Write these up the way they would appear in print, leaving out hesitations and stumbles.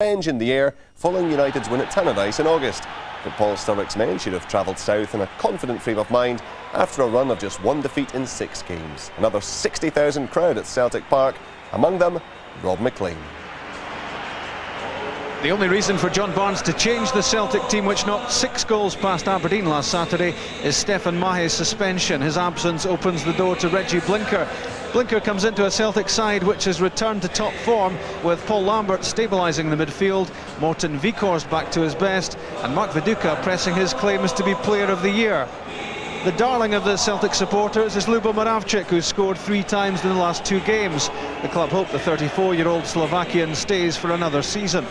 Revenge in the air following United's win at Tannadice in August. But Paul Sturrock's men should have travelled south in a confident frame of mind after a run of just one defeat in 6 games. Another 60,000 crowd at Celtic Park, among them Rob McLean. The only reason for John Barnes to change the Celtic team, which knocked 6 goals past Aberdeen last Saturday, is Stefan Mahe's suspension. His absence opens the door to Reggie Blinker. Blinker comes into a Celtic side which has returned to top form, with Paul Lambert stabilising the midfield, Morten Vikhorst back to his best, and Mark Viduka pressing his claims to be Player of the Year. The darling of the Celtic supporters is Lubo Moravcik, who scored 3 times in the last 2 games. The club hope the 34-year-old Slovakian stays for another season.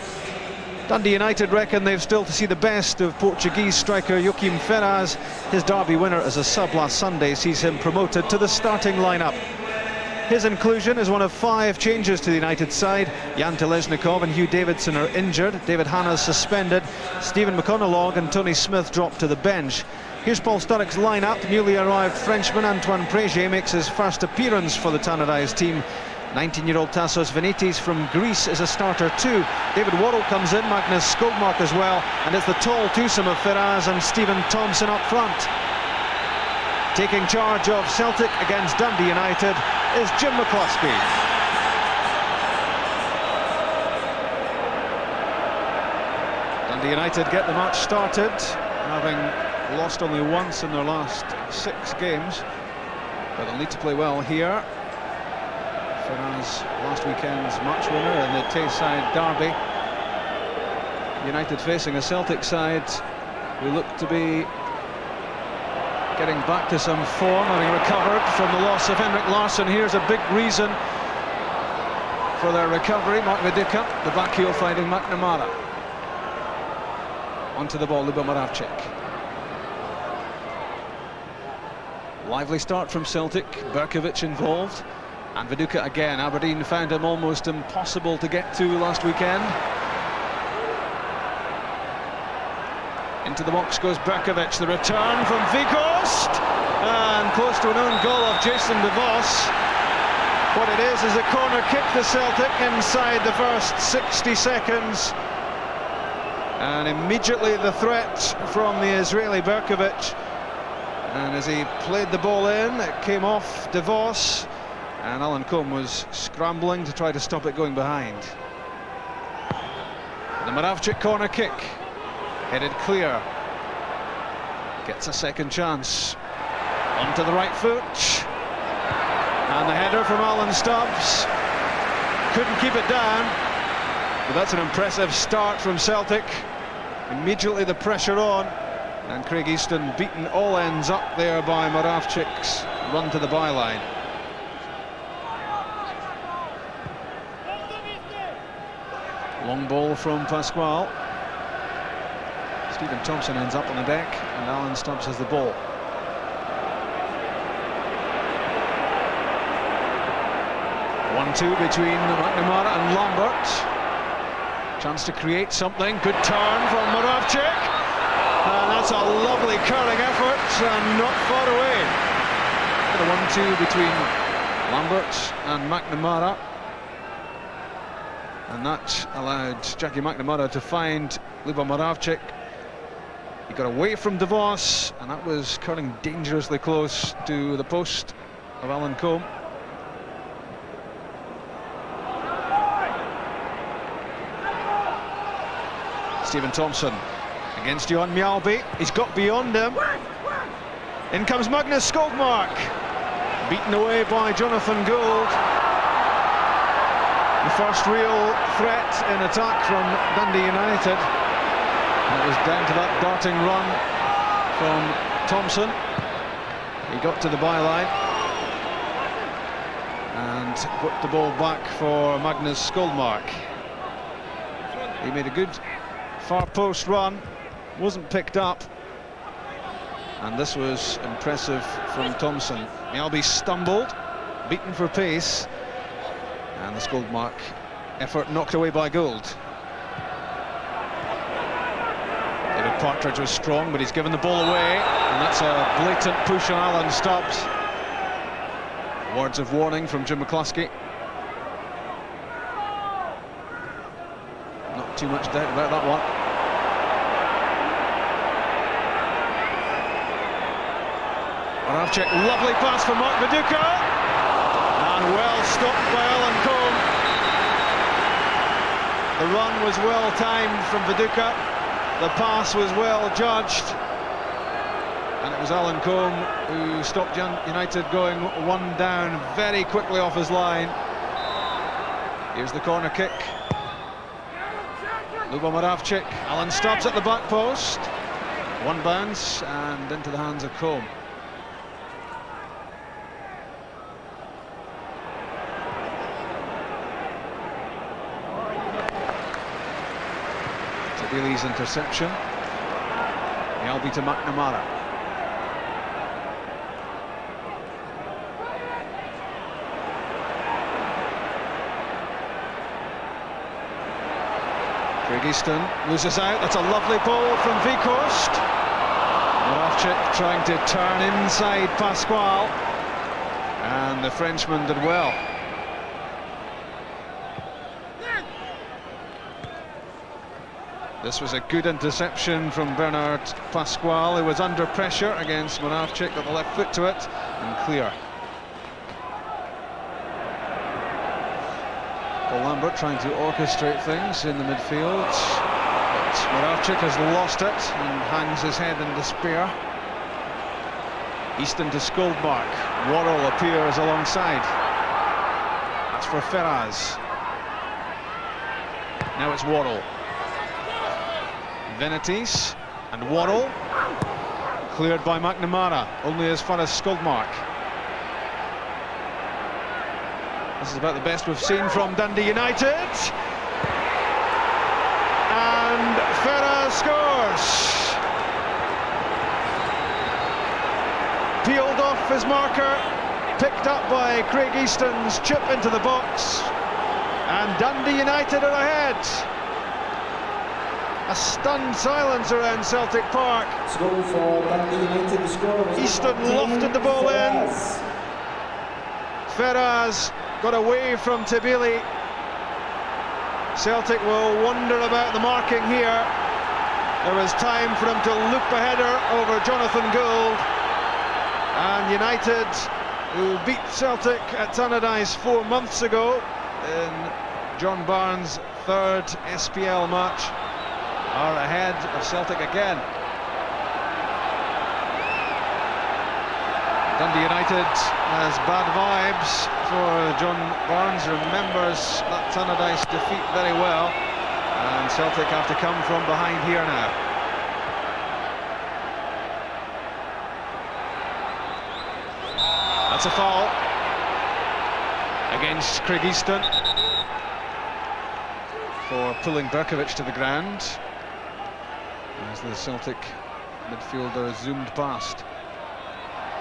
Dundee United reckon they've still to see the best of Portuguese striker Joaquim Ferraz. His derby winner as a sub last Sunday sees him promoted to the starting lineup. His inclusion is one of 5 changes to the United side. Jan Teleznikov and Hugh Davidson are injured. David Hanna's suspended. Stephen McConnellag and Tony Smith dropped to the bench. Here's Paul Sturrock's lineup. Newly arrived Frenchman Antoine Prégier makes his first appearance for the Tannadice team. 19-year-old Tassos Venitis from Greece is a starter too. David Worrell comes in, Magnus Skogmark as well, and it's the tall twosome of Ferraz and Stephen Thompson up front. Taking charge of Celtic against Dundee United is Jim McCluskey. Dundee United get the match started, having lost only once in their last 6 games, but they'll need to play well here. Ferraz, last weekend's match winner in the Tayside derby. United facing a Celtic side who look to be getting back to some form, having recovered from the loss of Henrik Larsson. Here's a big reason for their recovery. Mark Viduka, the back heel finding McNamara. Onto the ball, Lubo Moravcik. Lively start from Celtic, Berkovic involved. And Viduka again. Aberdeen found him almost impossible to get to last weekend. Into the box goes Berkovic. The return from Vikhorst, and close to an own goal of Jason DeVos. What it is a corner kick to Celtic inside the first 60 seconds. And immediately the threat from the Israeli Berkovic. And as he played the ball in, it came off DeVos. And Alan Combe was scrambling to try to stop it going behind. The Moravcik corner kick, headed clear. Gets a second chance. Onto the right foot. And the header from Alan Stubbs. Couldn't keep it down. But that's an impressive start from Celtic. Immediately the pressure on. And Craig Easton beaten all ends up there by Moravcik's run to the byline. Long ball from Pasquale. Stephen Thompson ends up on the deck, and Alan Stubbs has the ball. One-two between McNamara and Lambert. Chance to create something. Good turn from Moravcik. And that's a lovely curling effort, and not far away. The 1-2 between Lambert and McNamara. And that allowed Jackie McNamara to find Lubo Moravcik. He got away from DeVos, and that was curling dangerously close to the post of Alan Combe. Stephen Thompson against Johan Mjalby. He's got beyond him. In comes Magnus Skogmark. Beaten away by Jonathan Gould. The first real threat in attack from Dundee United. And it was down to that darting run from Thompson. He got to the byline and put the ball back for Magnus Skogmark. He made a good far post run, wasn't picked up, and this was impressive from Thompson. Mjalby stumbled, beaten for pace. And the Skogmark effort knocked away by Gould. David Partridge was strong, but he's given the ball away, and that's a blatant push on Alan Stubbs. Words of warning from Jim McCluskey. too much doubt about that one. Moravcik, lovely pass for Mark Viduka, and well stopped by Alan Combe. The run was well timed from Viduka, the pass was well judged, and it was Alan Combe who stopped United going one down very quickly off his line. Here's the corner kick. Lubo Moravcik, Alan Stubbs at the back post. One bounce and into the hands of Combe. Tabbili's interception. Yalby to McNamara. Craig Easton loses out. That's a lovely ball from Weghorst. Moravcik trying to turn inside Pasquale, and the Frenchman did well. This was a good interception from Bernard Pasquale, who was under pressure against Moravcik, got the left foot to it, and clear. Paul Lambert trying to orchestrate things in the midfield, but Moravcik has lost it and hangs his head in despair. Easton to Skoldmark. Worrell appears alongside. That's for Ferraz. Now it's Worrell. Venites and Worrell. Cleared by McNamara, only as far as Skoldmark. This is about the best we've seen from Dundee United. And Ferraz scores. Peeled off his marker, picked up by Craig Easton's chip into the box, and Dundee United are ahead. A stunned silence around Celtic Park. Easton lofted the ball in. Ferraz got away from Tabili. Celtic will wonder about the marking here. There was time for him to loop a header over Jonathan Gould. And United, who beat Celtic at Tannadice 4 months ago in John Barnes' third SPL match, are ahead of Celtic again. Dundee United has bad vibes, for John Barnes remembers that Tannadice defeat very well, and Celtic have to come from behind here now. That's a foul against Craig Easton for pulling Berkovic to the ground as the Celtic midfielder zoomed past.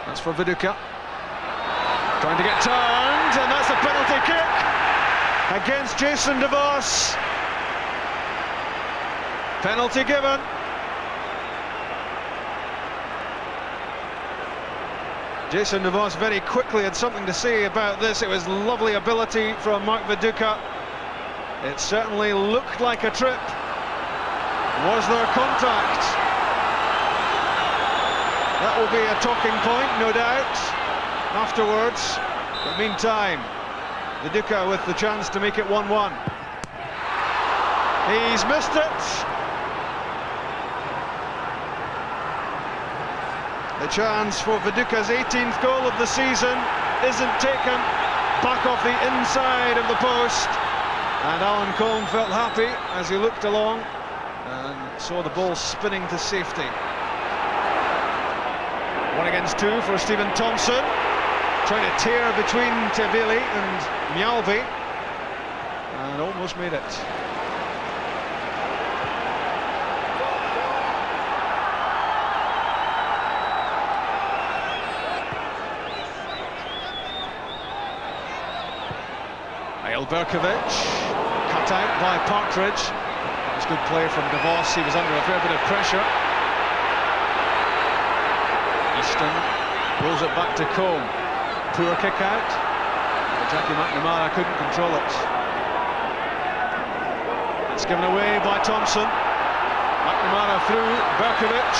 That's for Viduka, trying to get turned, and that's a penalty kick against Jason DeVos. Penalty given. Jason DeVos very quickly had something to say about this. It was lovely ability from Mark Viduka. It certainly looked like a trip. Was there contact? That will be a talking point, no doubt, afterwards. But meantime, Viduka with the chance to make it 1-1. He's missed it. The chance for Viduka's 18th goal of the season isn't taken. Back off the inside of the post. And Alan Combe felt happy as he looked along and saw the ball spinning to safety. 1 against 2 for Stephen Thompson. Trying to tear between Tabili and Mjalby. And almost made it. Berkovic, cut out by Partridge. That was good play from DeVos. He was under a fair bit of pressure. Easton rolls it back to Combe. Poor kick out. Jackie McNamara couldn't control it. It's given away by Thompson. McNamara through, Berkovic.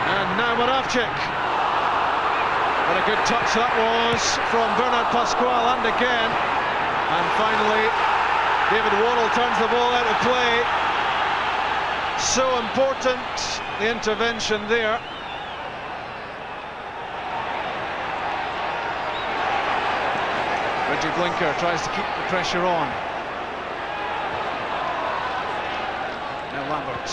And now Moravcik. What a good touch that was from Bernard Pasquale, and again. And finally, David Worrell turns the ball out of play. So important, the intervention there. Reggie Blinker tries to keep the pressure on. Now Lambert.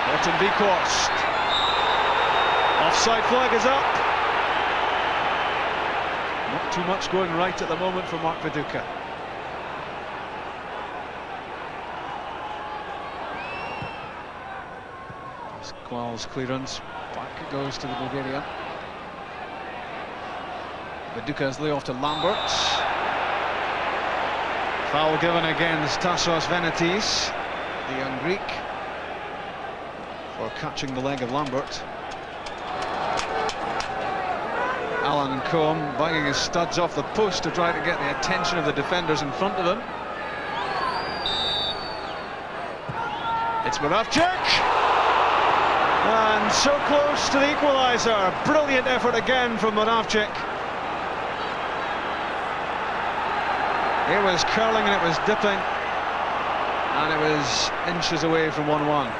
Morten Vikhorst. Offside flag is up. Not too much going right at the moment for Mark Viduka. Pasquale's clearance. Back it goes to the Bulgarian. Viduka's lay off to Lambert. Foul given against Tassos Venetis, the young Greek, for catching the leg of Lambert. Alan Combe banging his studs off the post to try to get the attention of the defenders in front of him. It's Moravcik! And so close to the equaliser. Brilliant effort again from Moravcik. It was curling and it was dipping, and it was inches away from 1-1.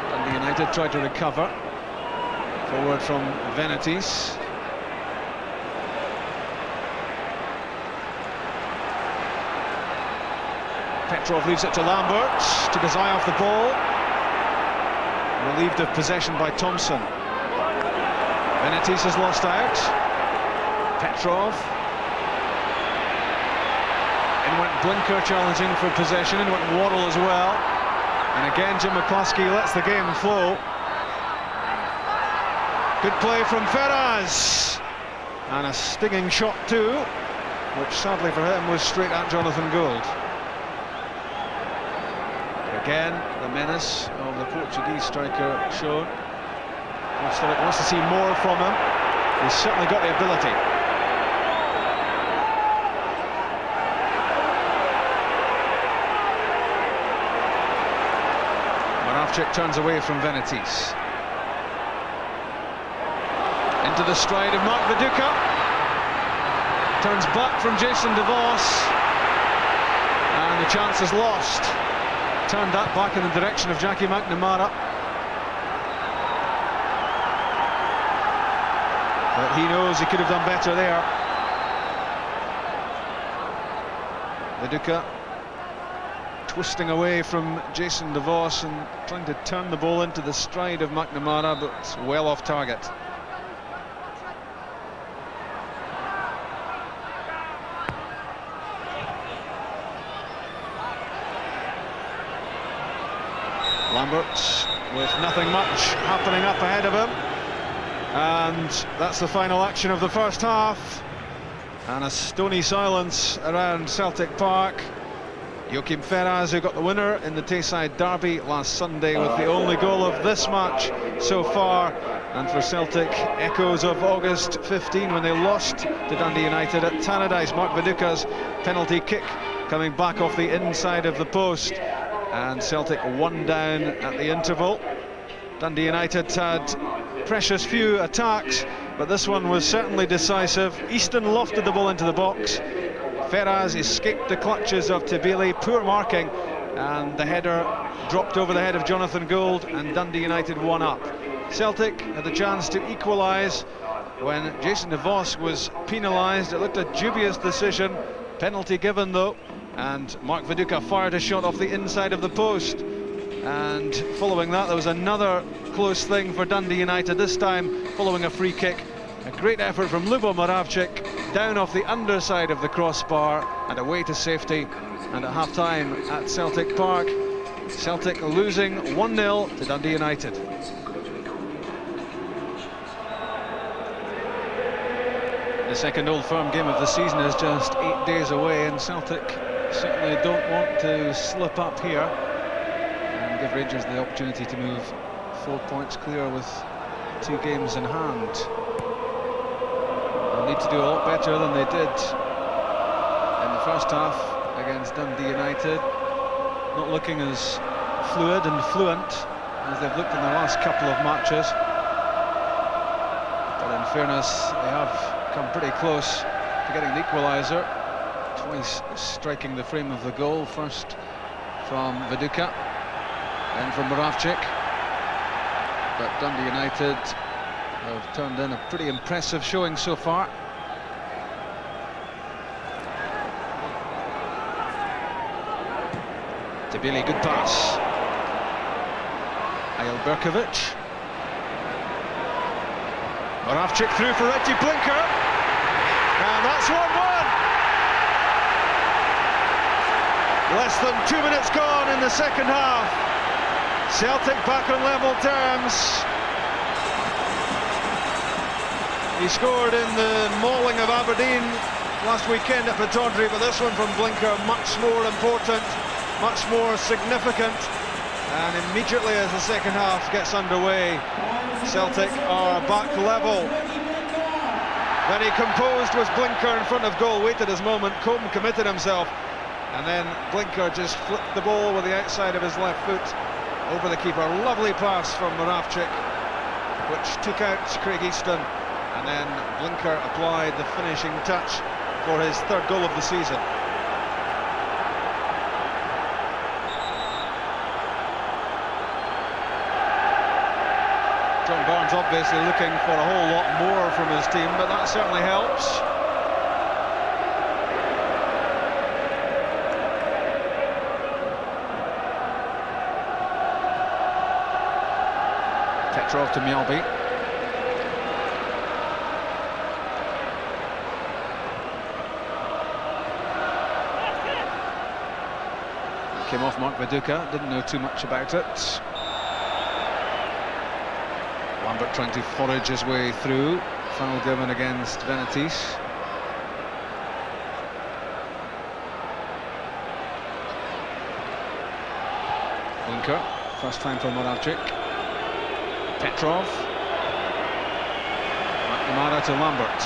Dundee United tried to recover. Forward from Venetis. Petrov leaves it to Lambert. Took his eye off the ball. Relieved of possession by Thompson. Venetis has lost out. Petrov. In went Blinker challenging for possession, in went Worrell as well. And again Jim McCluskey lets the game flow. Good play from Ferraz. And a stinging shot too, which sadly for him was straight at Jonathan Gould. Again, the menace of the Portuguese striker shown. Celtic wants to see more from him. He's certainly got the ability. Moravcik turns away from Venetis. Into the stride of Mark Viduka. Turns back from Jason DeVos. And the chance is lost. Turned that back in the direction of Jackie McNamara. But he knows he could have done better there. Viduka twisting away from Jason DeVos and trying to turn the ball into the stride of McNamara, but it's well off target. Lambert with nothing much happening up ahead of him, and that's the final action of the first half, and a stony silence around Celtic Park. Joachim Ferraz, who got the winner in the Tayside derby last Sunday with the only goal of this match so far, and for Celtic, echoes of August 15 when they lost to Dundee United at Tannadice. Mark Viduka's penalty kick coming back off the inside of the post. And Celtic 1 down at the interval. Dundee United had precious few attacks, but this one was certainly decisive. Easton lofted the ball into the box. Ferraz escaped the clutches of Tibili, poor marking, and the header dropped over the head of Jonathan Gould, and Dundee United 1 up. Celtic had the chance to equalise when Jason DeVos was penalised. It looked a dubious decision, penalty given though. And Mark Viduka fired a shot off the inside of the post. And following that, there was another close thing for Dundee United, this time following a free kick. A great effort from Lubo Moravcik, down off the underside of the crossbar and away to safety. And at half-time at Celtic Park, Celtic losing 1-0 to Dundee United. The second Old Firm game of the season is just 8 days away, and Celtic certainly don't want to slip up here and give Rangers the opportunity to move 4 points clear with 2 games in hand. They'll need to do a lot better than they did in the first half against Dundee United. Not looking as fluid and fluent as they've looked in the last couple of matches. But in fairness, they have come pretty close to getting the equaliser. Twice striking the frame of the goal, first from Viduka, then from Moravcik. But Dundee United have turned in a pretty impressive showing so far. Debili, good pass. Ayel Berkovic. Moravcik through for Reggie Blinker. And that's 1-1. Less than 2 minutes gone in the second half. Celtic back on level terms. He scored in the mauling of Aberdeen last weekend at Pittodrie, but this one from Blinker much more important, much more significant. And immediately as the second half gets underway, Celtic are back level. Very composed was Blinker in front of goal, waited his moment. Combe committed himself, and then Blinker just flipped the ball with the outside of his left foot over the keeper. Lovely pass from Moravcik, which took out Craig Easton, and then Blinker applied the finishing touch for his 3rd goal of the season. John Barnes obviously looking for a whole lot more from his team, but that certainly helps. Petrov to Mjällby. Came off Mark Viduka, didn't know too much about it. Lambert trying to forage his way through. Foul given against Venitis. Blinker, first time for Moravcik. Petrov. McNamara to Lambert.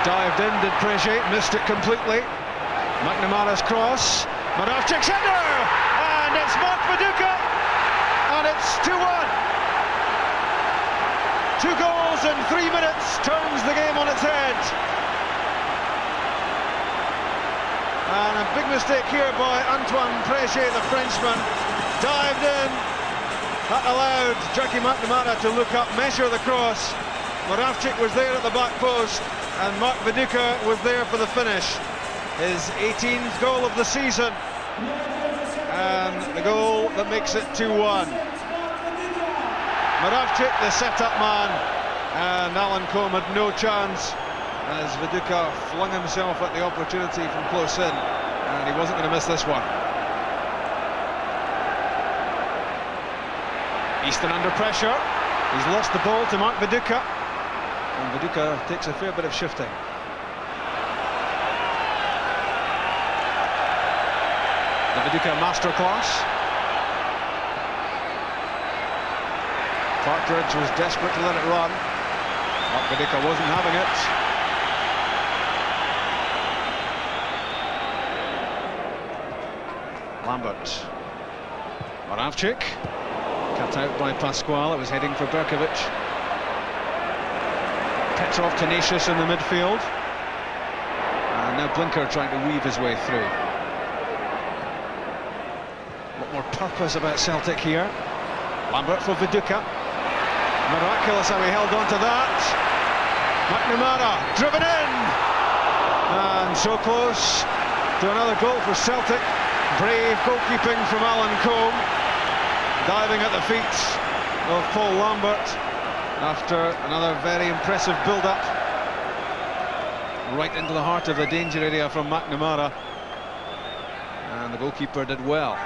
Dived in, did Preje, missed it completely. McNamara's cross. Moravcik's header! And it's Mark Viduka! And it's 2-1. 2 goals in 3 minutes turns the game on its head. And a big mistake here by Antoine Preje, the Frenchman. Dived in. That allowed Jackie McNamara to look up, measure the cross. Moravcik was there at the back post, and Mark Viduka was there for the finish. His 18th goal of the season, and the goal that makes it 2-1. Moravcik, the set-up man, and Alan Combe had no chance as Viduka flung himself at the opportunity from close in, and he wasn't going to miss this one. Easton under pressure. He's lost the ball to Mark Viduka, and Viduka takes a fair bit of shifting. The Viduka masterclass. Partridge was desperate to let it run. Mark Viduka wasn't having it. Lambert. Moravcik. Cut out by Pasquale, it was heading for Berkovic. Petrov tenacious in the midfield. And now Blinker trying to weave his way through. A lot more purpose about Celtic here. Lambert for Viduka. Miraculous how he held on to that. McNamara driven in. And so close to another goal for Celtic. Brave goalkeeping from Alan Combe. Diving at the feet of Paul Lambert after another very impressive build-up. Right into the heart of the danger area from McNamara. And the goalkeeper did well.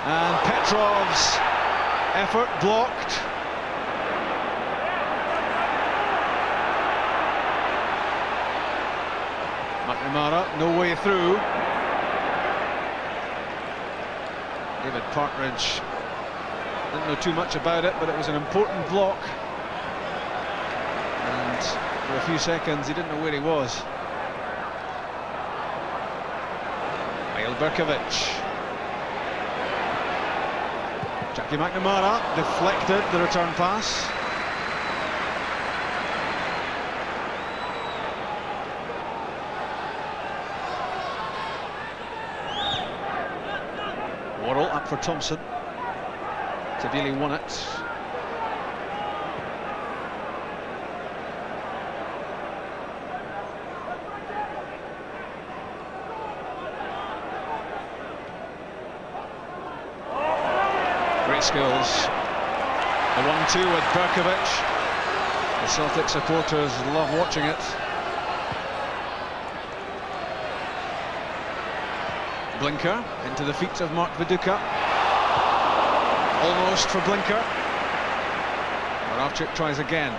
And Petrov's effort blocked. McNamara, no way through. David Partridge didn't know too much about it, but it was an important block. And for a few seconds, he didn't know where he was. Eyal Berkovic. Jackie McNamara deflected the return pass. Worrell up for Thompson. Tabili won it. Great skills. A 1-2 with Berkovic. The Celtic supporters love watching it. Blinker into the feet of Mark Viduka. Almost for Blinker. Moravcik tries again.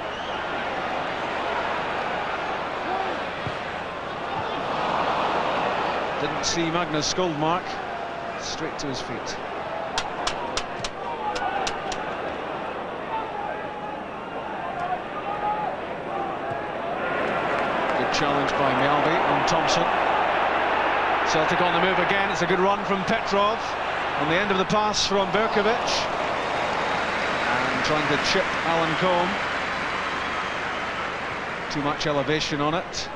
Didn't see Magnus Skoldmark. Straight to his feet. Good challenge by Mjällby on Thompson. Celtic on the move again. It's a good run from Petrov on the end of the pass from Berkovic, and trying to chip Alan Combe. Too much elevation on it.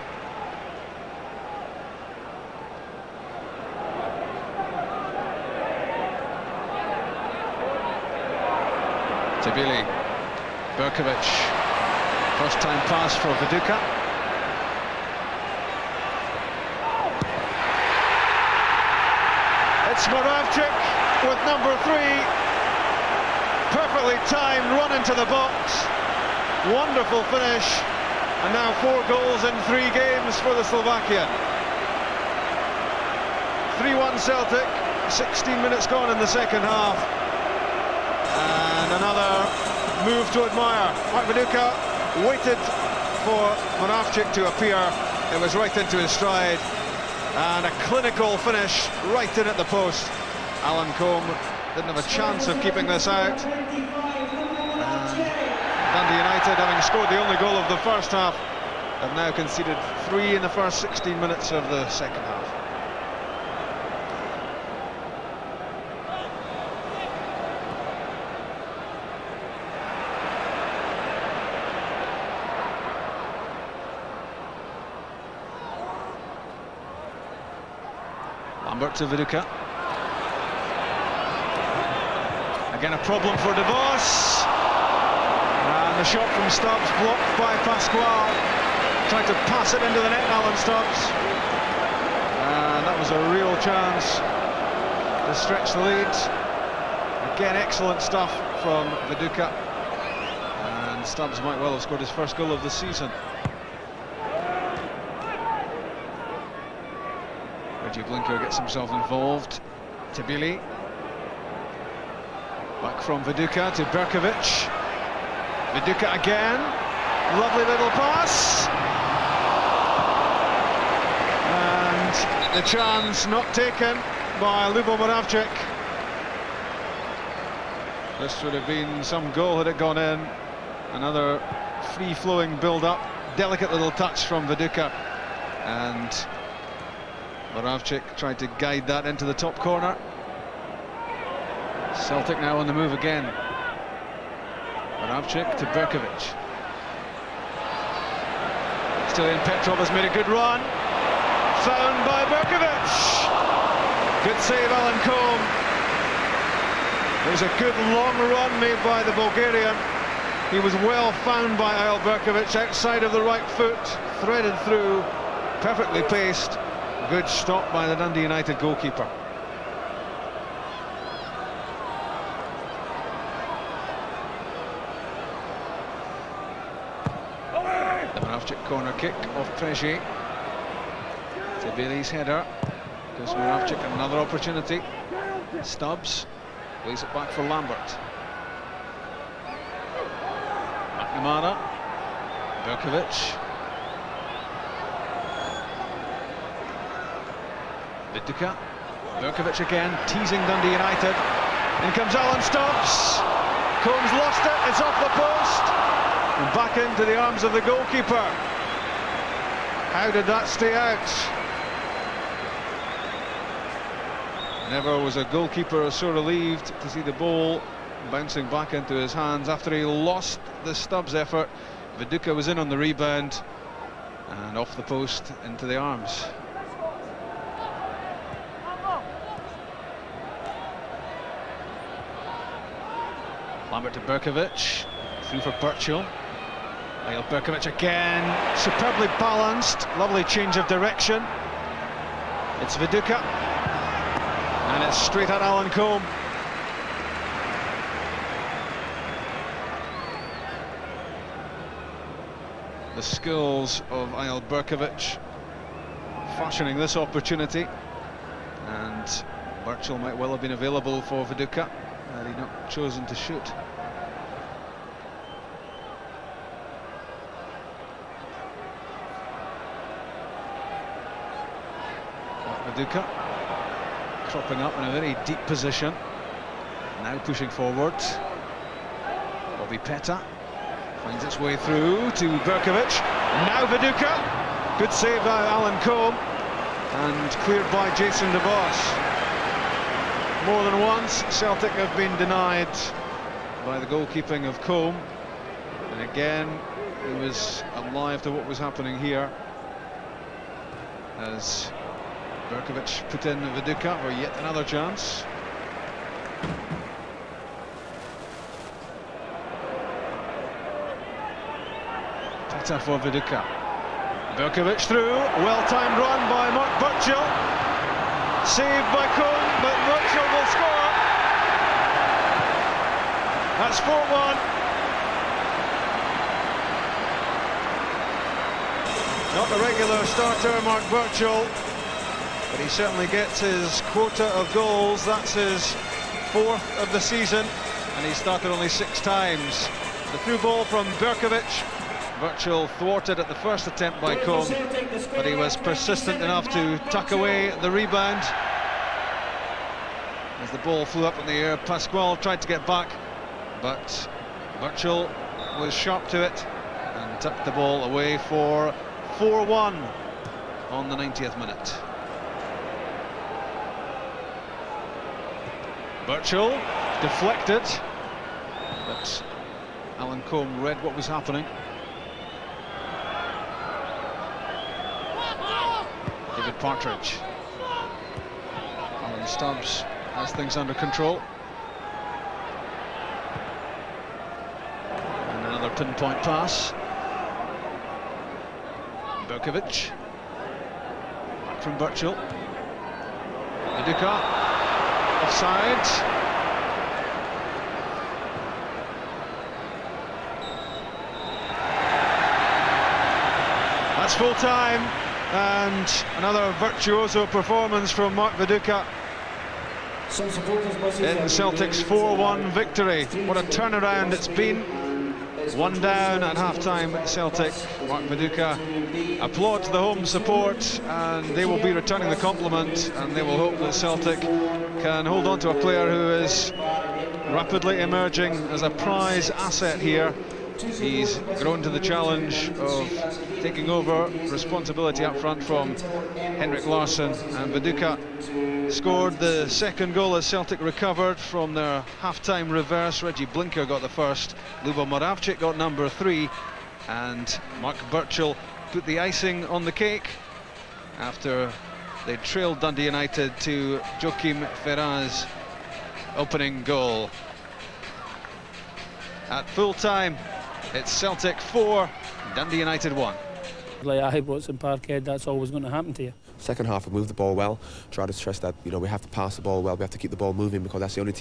Tabili, Berkovic, first time pass for Viduka. It's Moravcik with number 3. Perfectly timed run into the box. Wonderful finish. And now 4 goals in 3 games for the Slovakian. 3-1 Celtic, 16 minutes gone in the second half. And another move to admire. Mark Viduka waited for Moravcik to appear. It was right into his stride. And a clinical finish right in at the post. Alan Combe didn't have a chance of keeping this out. And Dundee United, having scored the only goal of the first half, have now conceded 3 in the first 16 minutes of the second half. Lambert to Viduka. Again a problem for De Vos. And the shot from Stubbs blocked by Pasquale. Tried to pass it into the net, Alan Stubbs. And that was a real chance to stretch the lead. Again, excellent stuff from Viduka. And Stubbs might well have scored his first goal of the season. Reggie Blinker gets himself involved. Tabili. Back from Viduka to Berkovic. Viduka again. Lovely little pass. And the chance not taken by Lubo Moravcik. This would have been some goal had it gone in. Another free-flowing build-up. Delicate little touch from Viduka. And Moravcik tried to guide that into the top corner. Celtic now on the move again. Moravcik to Berkovic. Stilian Petrov has made a good run. Found by Berkovic. Good save, Alan Combe. There's a good long run made by the Bulgarian. He was well found by Eyal Berkovic outside of the right foot, threaded through, perfectly paced. Good stop by the Dundee United goalkeeper. The Moravcik corner kick off Trezeguet. Tabili's header. Gives Moravcik another opportunity. Stubbs lays it back for Lambert. McNamara. Berkovic. Viduka. Berkovic again, teasing Dundee United. In comes Alan Stubbs. Combs lost it, it's off the post. And back into the arms of the goalkeeper. How did that stay out? Never was a goalkeeper so relieved to see the ball bouncing back into his hands after he lost the Stubbs effort. Viduka was in on the rebound and off the post into the arms. Lambert to Berkovic, through for Birchall. Niall Berkovic again, superbly balanced, lovely change of direction. It's Viduka, and it's straight at Alan Combe. The skills of Niall Berkovic fashioning this opportunity, and Birchall might well have been available for Viduka had he not chosen to shoot. Viduka cropping up in a very deep position, now pushing forward. Bobby Petta finds its way through to Berkovic. Now Viduka. Good save by Alan Combe and cleared by Jason DeVos. More than once Celtic have been denied by the goalkeeping of Combe, and again he was alive to what was happening here as Berkovic put in Viduka for yet another chance. Petta for Viduka. Berkovic through, well-timed run by Mark Birchall. Saved by Combe, but Birchall will score. That's 4-1. Not a regular starter, Mark Birchall, but he certainly gets his quota of goals. That's his 4th of the season, and he started only 6 times. The through ball from Berkovic. Birchall thwarted at the first attempt by Combe, but he was persistent enough to tuck away the rebound. As the ball flew up in the air, Pasquale tried to get back, but Birchall was sharp to it and tucked the ball away for 4-1 on the 90th minute. Birchall deflected, but Alan Combe read what was happening. David Partridge. Alan Stubbs has things under control. And another pinpoint pass. Berkovic. Back from Birchall. Viduka. Offside. That's full time, and another virtuoso performance from Mark Viduka in Celtic's 4-1 victory. What a turnaround it's been. 1 down at half-time Celtic. Mark Viduka applauds the home support, and they will be returning the compliment, and they will hope that Celtic can hold on to a player who is rapidly emerging as a prize asset here. He's grown to the challenge of taking over responsibility up front from Henrik Larsson, and Viduka scored the second goal as Celtic recovered from their half-time reverse. Reggie Blinker got the first, Lubo Moravcik got number 3, and Mark Birchall put the icing on the cake after they trailed Dundee United to Joachim Ferraz' opening goal. At full-time, it's Celtic 4, Dundee United 1. Like Ibrox and Parkhead, that's always going to happen to you. Second half, we moved the ball well. Try to stress that, you know, we have to pass the ball well. We have to keep the ball moving, because that's the only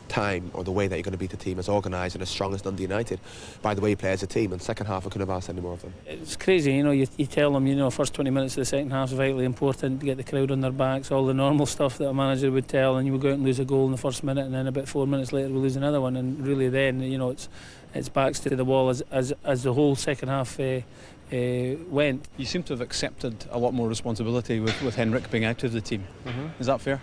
time or the way that you're going to beat a team as organised and as strong as Dundee United. By the way, you play as a team. And second half, we couldn't have asked any more of them. It's crazy, you know. You tell them, you know, first 20 minutes of the second half is vitally important to get the crowd on their backs. All the normal stuff that a manager would tell, and you would go out and lose a goal in the first minute, and then about 4 minutes later we lose another one. And really, then, you know, it's backs to the wall as the whole second half went. You seem to have accepted a lot more responsibility with Henrik being out of the team. Is that fair?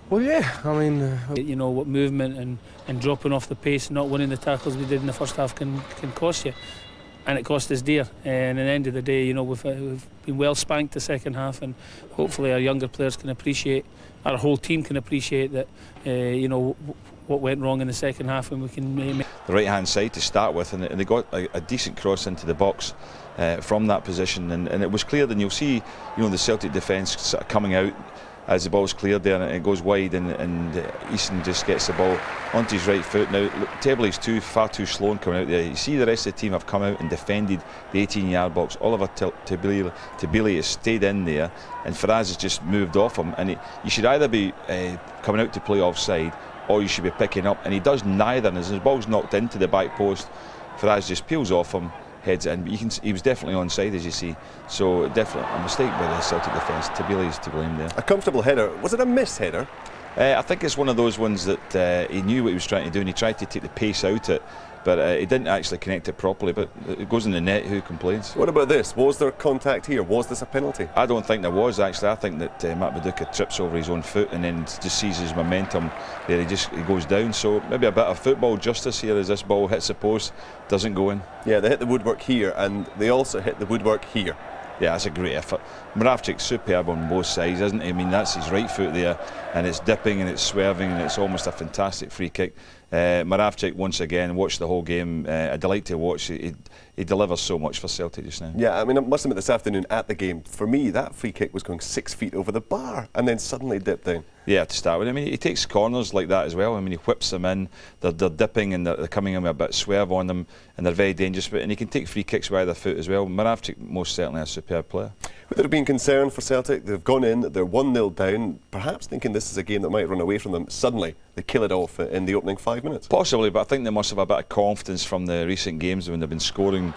Well, yeah, I mean... You know, what movement and dropping off the pace and not winning the tackles we did in the first half can cost you. And it cost us dear. And at the end of the day, you know, we've been well spanked the second half, and hopefully our younger players can appreciate, our whole team can appreciate that, you know, what went wrong in the second half, and we can make the right hand side to start with, and they got a decent cross into the box from that position, and it was cleared. And you'll see, you know, the Celtic defence sort of coming out as the ball's cleared there, and it goes wide, and Easton just gets the ball onto his right foot. Now, Tabley's far too slow in coming out there. You see the rest of the team have come out and defended the 18-yard box. Oliver Tabili has stayed in there, and Faraz has just moved off him. And you should either be coming out to play offside, or you should be picking up. And he does neither. And as his ball's knocked into the back post, Faraz just peels off him, heads in. But he was definitely onside, as you see. So definitely a mistake by the Celtic defence. Tabili is to blame there. A comfortable header. Was it a missed header? I think it's one of those ones that he knew what he was trying to do, and he tried to take the pace out it, but he didn't actually connect it properly. But it goes in the net, who complains? What about this? Was there contact here? Was this a penalty? I don't think there was, actually. I think that Matt Viduka trips over his own foot and then just sees his momentum there. He goes down. So maybe a bit of football justice here as this ball hits the post, doesn't go in. Yeah, they hit the woodwork here, and they also hit the woodwork here. Yeah, that's a great effort. Moravcik's superb on both sides, isn't he? I mean, that's his right foot there, and it's dipping and it's swerving, and it's almost a fantastic free kick. Moravcik, once again, watched the whole game. A delight to watch. He delivers so much for Celtic just now. Yeah, I mean, I must admit, this afternoon at the game, for me, that free kick was going 6 feet over the bar and then suddenly dipped down. Yeah, to start with. I mean, he takes corners like that as well. I mean, he whips them in. They're dipping and they're coming in with a bit of swerve on them, and they're very dangerous. And he can take free kicks with either foot as well. Moravcik, most certainly a superb player. Would there have been concern for Celtic? They've gone in, they're 1-0 down, perhaps thinking this is a game that might run away from them. Suddenly, they kill it off in the opening 5 minutes. Possibly, but I think they must have a bit of confidence from the recent games when they've been scoring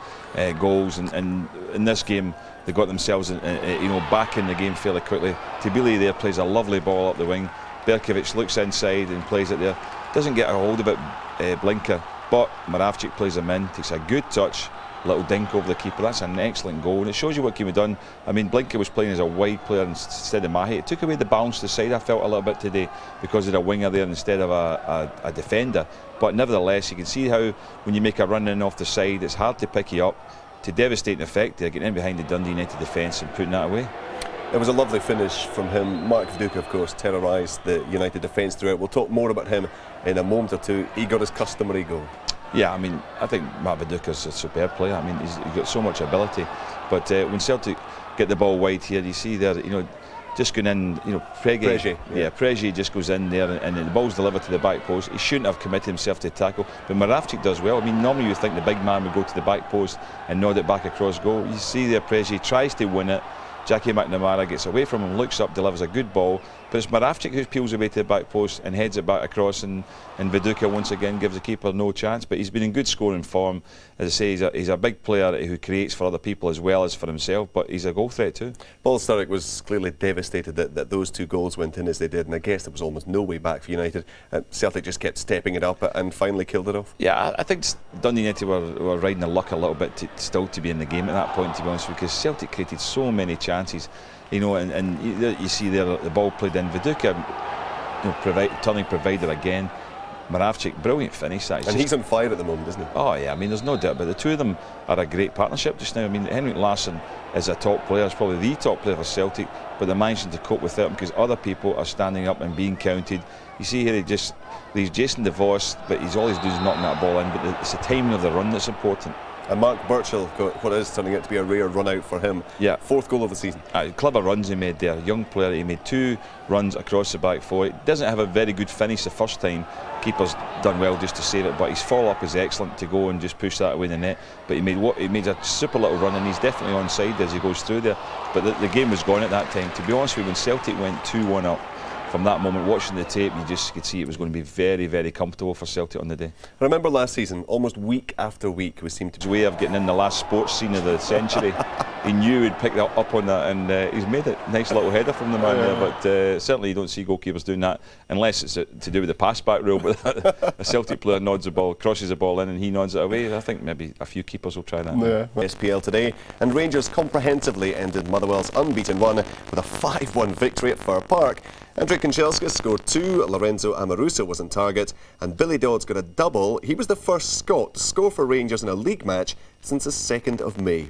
goals. And in this game, they got themselves back in the game fairly quickly. Tabili there plays a lovely ball up the wing. Berkovic looks inside and plays it there. Doesn't get a hold of it, Blinker, but Moravcik plays him in, takes a good touch, little dink over the keeper. That's an excellent goal, and it shows you what can be done. I mean, Blinker was playing as a wide player instead of Mahi. It took away the balance to the side, I felt, a little bit today, because of a winger there instead of a defender. But nevertheless, you can see how when you make a run in off the side, it's hard to pick you up. To devastating effect, they're getting in behind the Dundee United defence and putting that away. It was a lovely finish from him. Mark Viduka, of course, terrorised the United defence throughout. We'll talk more about him in a moment or two. He got his customary goal. Yeah, I mean, I think Matt Viduka's a superb player. I mean, he's got so much ability. But when Celtic get the ball wide here, you see there, just going in, Pregi just goes in there, and the ball's delivered to the back post. He shouldn't have committed himself to tackle, but Moravcik does well. I mean, normally you think the big man would go to the back post and nod it back across goal. You see there, Pregi tries to win it. Jackie McNamara gets away from him, looks up, delivers a good ball, but it's Moravcik who peels away to the back post and heads it back across, and Viduka once again gives the keeper no chance. But he's been in good scoring form. As I say, he's a big player who creates for other people as well as for himself, but he's a goal threat too. Paul Sturrock was clearly devastated that those two goals went in as they did, and I guess there was almost no way back for United. Celtic just kept stepping it up and finally killed it off. Yeah, I think Dundee United were riding the luck a little bit still to be in the game at that point, to be honest, because Celtic created so many chances. And you see there the ball played in. Viduka, turning provider again. Moravcik, brilliant finish. And he's on fire at the moment, isn't he? Oh yeah, I mean, there's no doubt about it. The two of them are a great partnership just now. I mean, Henrik Larsson is a top player, is probably the top player for Celtic, but they're managing to cope with it because other people are standing up and being counted. You see here, he's Jason DeVos, but he's always doing is knocking that ball in, but it's the timing of the run that's important. And Mark Burchill got what is turning out to be a rare run out for him. Yeah. 4th goal of the season. Clever runs he made there. Young player, he made 2 runs across the back 4. He doesn't have a very good finish the first time. Keeper's done well just to save it, but his follow up is excellent to go and just push that away in the net. But he made a super little run, and he's definitely onside as he goes through there. But the game was gone at that time. To be honest with you, when Celtic went 2-1 up, from that moment, watching the tape, you just could see it was going to be very, very comfortable for Celtic on the day. I remember last season, almost week after week, we seemed to be way of getting in the last sports scene of the century. he knew he'd picked up on that, and he's made a nice little header from the man there. But certainly you don't see goalkeepers doing that unless it's to do with the pass-back rule. But a Celtic player nods the ball, crosses the ball in, and he nods it away. I think maybe a few keepers will try that. SPL today, and Rangers comprehensively ended Motherwell's unbeaten run with a 5-1 victory at Fir Park. Andrzej Kanchelskis scored 2, Lorenzo Amoruso was on target, and Billy Dodds got a double. He was the first Scot to score for Rangers in a league match since the 2nd of May.